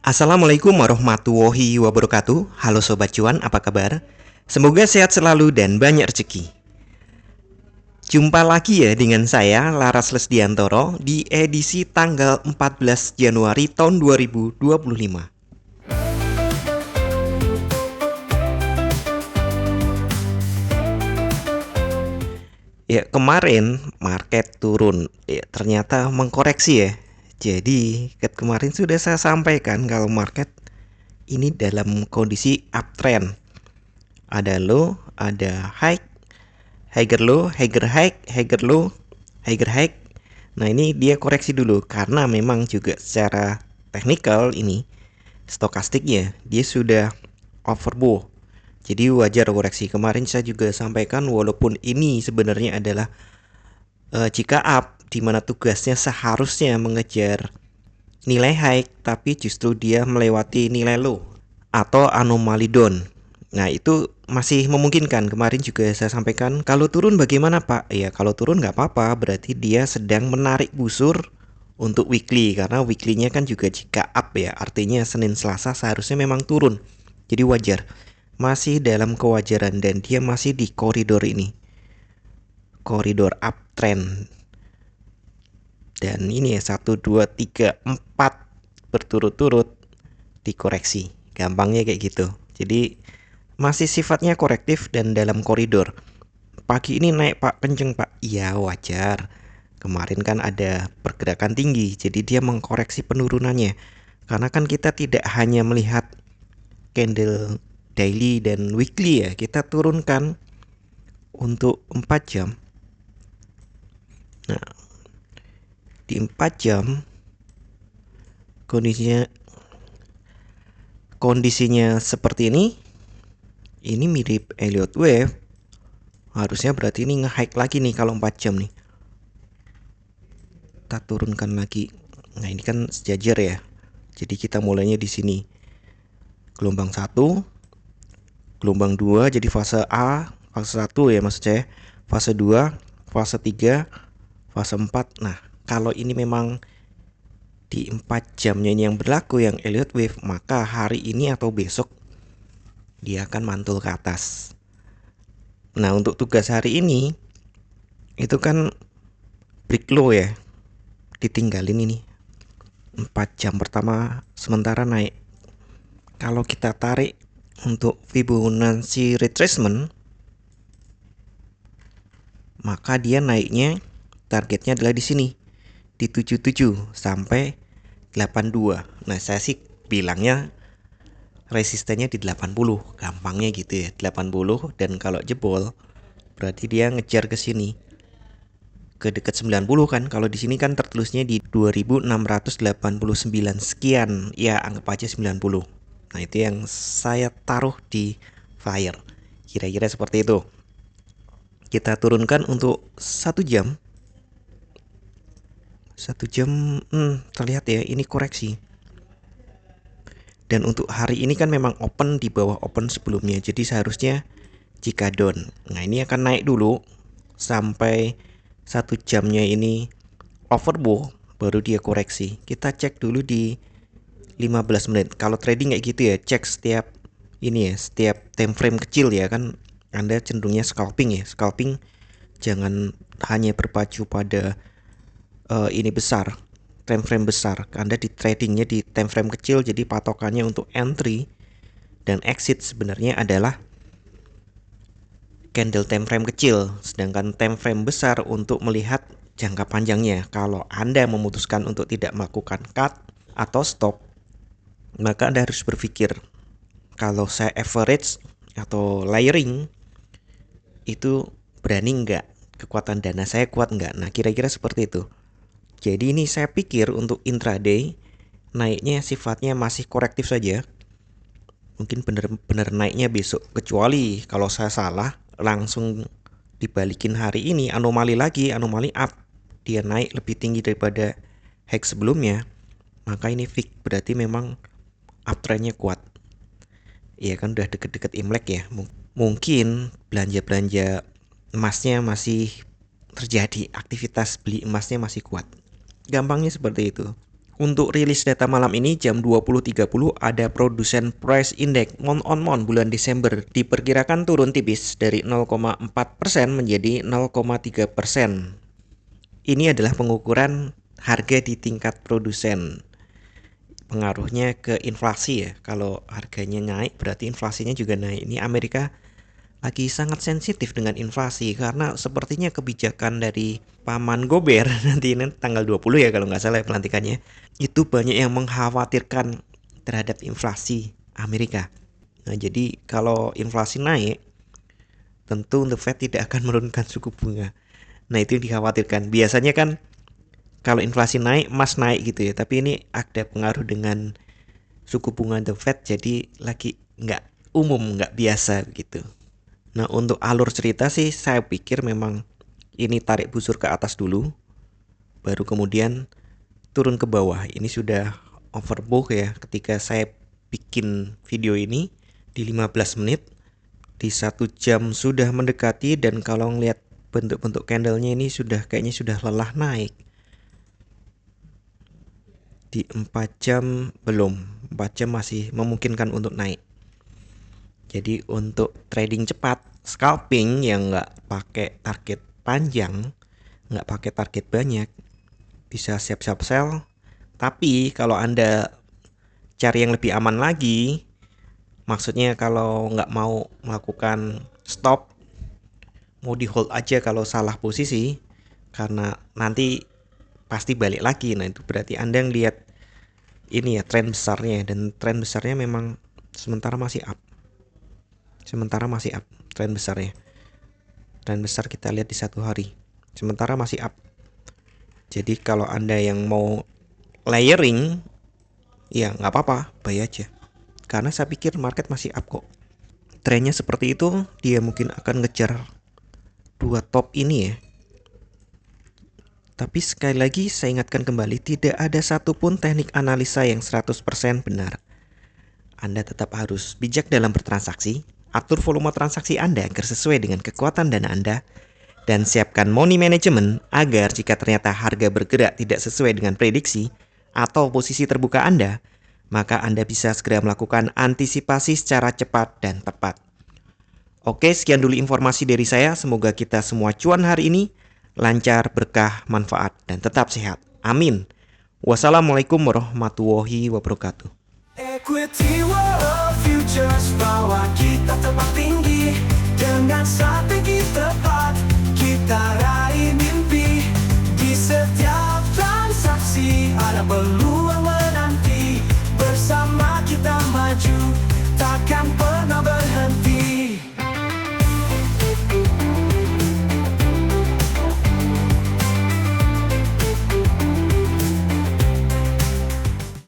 Assalamualaikum warahmatullahi wabarakatuh. Halo Sobat Cuan, apa kabar? Semoga sehat selalu dan banyak rezeki. Jumpa lagi ya dengan saya, Laras Lesdiantoro, di edisi tanggal 14 Januari tahun 2025. Ya, kemarin market turun. Ya, ternyata mengkoreksi ya. Jadi, kemarin sudah saya sampaikan kalau market ini dalam kondisi uptrend. Ada low, ada high, higher low, higher high, higher low, higher high. Nah, ini dia koreksi dulu karena memang juga secara teknikal ini stokastiknya dia sudah overbought. Jadi wajar koreksi. Kemarin saya juga sampaikan walaupun ini sebenarnya adalah jika up di mana tugasnya seharusnya mengejar nilai high tapi justru dia melewati nilai low atau anomali down. Nah, itu masih memungkinkan. Kemarin juga saya sampaikan kalau turun bagaimana Pak? Ya kalau turun nggak apa-apa, berarti dia sedang menarik busur untuk weekly. Karena weekly-nya kan juga jika up ya, artinya Senin Selasa seharusnya memang turun. Jadi wajar, masih dalam kewajaran dan dia masih di koridor ini, koridor uptrend. Dan ini ya 1, 2, 3, 4 berturut-turut dikoreksi. Gampangnya kayak gitu. Jadi masih sifatnya korektif dan dalam koridor. Pagi ini naik Pak, kenceng Pak. Iya wajar. Kemarin kan ada pergerakan tinggi, jadi dia mengkoreksi penurunannya. Karena kan kita tidak hanya melihat candle daily dan weekly ya, kita turunkan untuk 4 jam. Nah, di 4 jam kondisinya seperti ini. Ini mirip Elliott Wave. Harusnya berarti ini nge-high lagi nih kalau 4 jam nih. Kita turunkan lagi. Nah, ini kan sejajar ya. Jadi kita mulainya di sini. Gelombang 1, gelombang 2 jadi fase A, fase 1 ya maksud saya. Fase 2, fase 3, fase 4. Nah, kalau ini memang di 4 jamnya ini yang berlaku yang Elliott Wave, maka hari ini atau besok dia akan mantul ke atas. Nah, untuk tugas hari ini itu kan break low ya, ditinggalin ini 4 jam pertama sementara naik. Kalau kita tarik untuk Fibonacci retracement, maka dia naiknya targetnya adalah di sini di 77 sampai 82. Nah, saya sih bilangnya resistennya di 80. Gampangnya gitu ya, 80, dan kalau jebol berarti dia ngejar ke sini ke dekat 90 kan. Kalau di sini kan tertulisnya di 2689 sekian. Ya, anggap aja 90. Nah, itu yang saya taruh di flyer. Kira-kira seperti itu. Kita turunkan untuk 1 jam. 1 jam terlihat ya ini koreksi. Dan untuk hari ini kan memang open di bawah open sebelumnya. Jadi seharusnya jika down. Nah, ini akan naik dulu sampai 1 jamnya ini overbought, baru dia koreksi. Kita cek dulu di 15 menit. Kalau trading kayak gitu ya, cek setiap ini ya, setiap time frame kecil ya kan. Anda cenderungnya scalping ya. Scalping jangan hanya berpacu pada ini besar, time frame besar. Anda di tradingnya di time frame kecil, jadi patokannya untuk entry dan exit sebenarnya adalah candle time frame kecil, sedangkan time frame besar untuk melihat jangka panjangnya. Kalau Anda memutuskan untuk tidak melakukan cut atau stop, maka Anda harus berpikir, kalau saya average atau layering itu berani nggak, kekuatan dana saya kuat nggak. Nah, kira-kira seperti itu. Jadi ini saya pikir untuk intraday naiknya sifatnya masih korektif saja. Mungkin benar-benar naiknya besok, kecuali kalau saya salah langsung dibalikin hari ini, anomali lagi, anomali up, dia naik lebih tinggi daripada high sebelumnya, maka ini fix, berarti memang uptrendnya kuat. Iya kan udah deket-deket Imlek ya, mungkin belanja-belanja emasnya masih terjadi, aktivitas beli emasnya masih kuat. Gampangnya seperti itu. Untuk rilis data malam ini jam 20.30 ada Produsen Price Index month-on-month bulan Desember diperkirakan turun tipis dari 0,4% menjadi 0,3%. Ini adalah pengukuran harga di tingkat produsen. Pengaruhnya ke inflasi ya. Kalau harganya naik berarti inflasinya juga naik. Ini Amerika lagi sangat sensitif dengan inflasi karena sepertinya kebijakan dari Paman Gober nanti ini tanggal 20 ya kalau nggak salah ya pelantikannya, itu banyak yang mengkhawatirkan terhadap inflasi Amerika. Nah, jadi kalau inflasi naik, tentu The Fed tidak akan menurunkan suku bunga. Nah, itu yang dikhawatirkan. Biasanya kan kalau inflasi naik, emas naik gitu ya. Tapi ini ada pengaruh dengan suku bunga The Fed, jadi lagi nggak umum, nggak biasa gitu. Nah, untuk alur cerita sih saya pikir memang ini tarik busur ke atas dulu, baru kemudian turun ke bawah. Ini sudah overbought ya ketika saya bikin video ini di 15 menit. Di 1 jam sudah mendekati dan kalau ngelihat bentuk-bentuk candlenya ini kayaknya sudah lelah naik. Di 4 jam belum, 4 jam masih memungkinkan untuk naik. Jadi untuk trading cepat, scalping yang nggak pakai target panjang, nggak pakai target banyak, bisa siap-siap sell. Tapi kalau Anda cari yang lebih aman lagi, maksudnya kalau nggak mau melakukan stop, mau di hold aja kalau salah posisi, karena nanti pasti balik lagi. Nah itu berarti Anda ngelihat ini ya tren besarnya, dan tren besarnya memang sementara masih up. Tren besarnya. Tren besar kita lihat di 1 hari. Sementara masih up. Jadi kalau Anda yang mau layering, ya nggak apa-apa, buy aja. Karena saya pikir market masih up kok. Trennya seperti itu, dia mungkin akan ngejar 2 top ini ya. Tapi sekali lagi saya ingatkan kembali, tidak ada satupun teknik analisa yang 100% benar. Anda tetap harus bijak dalam bertransaksi, atur volume transaksi Anda agar sesuai dengan kekuatan dana Anda, dan siapkan money management agar jika ternyata harga bergerak tidak sesuai dengan prediksi atau posisi terbuka Anda, maka Anda bisa segera melakukan antisipasi secara cepat dan tepat. Oke, sekian dulu informasi dari saya. Semoga kita semua cuan hari ini, lancar, berkah, manfaat, dan tetap sehat. Amin. Wassalamualaikum warahmatullahi wabarakatuh. Equity World Futures bawa kita terbang tinggi. Dengan strategi tepat kita raih mimpi. Di setiap transaksi ada peluang